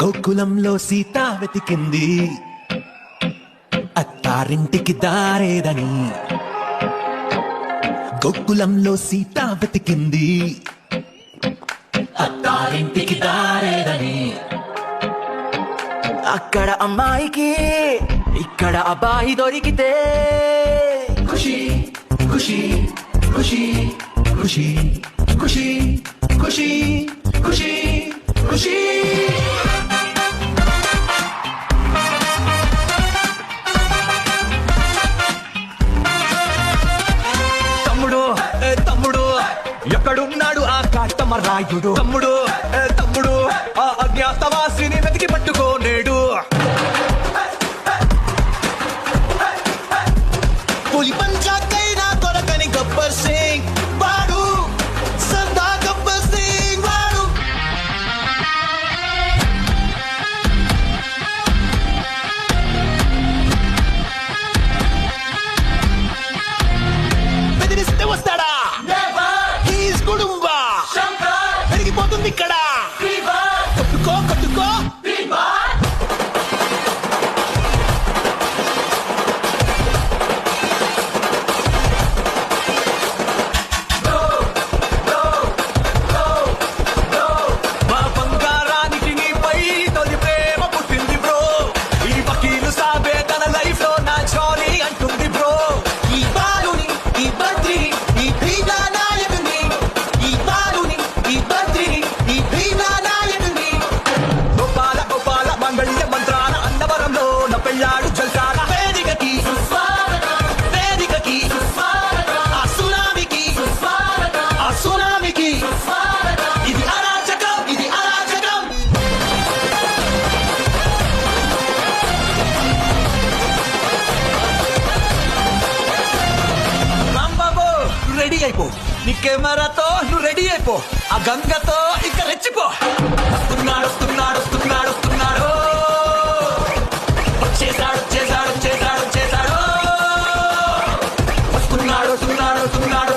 గోకులంలో సీత వెతికింది అత్తారింటికి దారేదని. గోకులంలో సీత వెతికింది అత్తారింటికి దారేదని. అక్కడ అమ్మాయికి ఇక్కడ అబ్బాయి దొరికితే ఖుషి ఖుషి ఖుషి ఖుషి ఖుషి ఖుషి ఖుషి ఖుషి. తమ్ముడు తమ్ముడు ఎక్కడున్నాడు ఆ కాటమరాయుడు? తమ్ముడు తమ్ముడు ఆ అజ్ఞాతవాసిని వెతికి పట్టుకోలేడు. పులి పంచాకైనా దొరకని గబ్బర్ సింగ్ వాడు, సర్దార్ గబ్బర్ సింగ్ వాడు. బెదిరిస్తే వస్తాడా? హీస్ గుడుంబా పెరిగిపోతుంది ఇక్కడ. కొట్టుకో కొట్టుకో మా బంగారానికి నీపై తొలి ప్రేమ పుట్టింది బ్రో. ఈ వకీలు సాబే తన లైఫ్ లో నా జాలీ అంటుంది బ్రో. ఈ బాలుని ఈ బద్రిని ఈ భీమా నాయకుని, ఈ బాలుని ఈ బద్రిని ఈ భీమా నాయకుని. గోపాల గోపాల మంగళ్య మంత్రాల అన్నవరంలో నా పెళ్ళాడు జల్సాల. వేదికకి వేదికకి ఆ సునామికి ఆ సునామికి. ఇది అరాచకం ఇది అరాచకం. రాంబాబు రెడీ అయిపో, నీ కెమెరాతో నువ్వు రెడీ అయిపో. ఆ గంగతో ఇక రెచ్చిపో. వస్తున్నాడు వస్తున్నాడు వస్తున్నాడు వస్తున్నాడు. వచ్చేసాడు వచ్చేసాడు వచ్చేసాడు వచ్చేసాడు. వస్తున్నాడు వస్తున్నాడు వస్తున్నాడు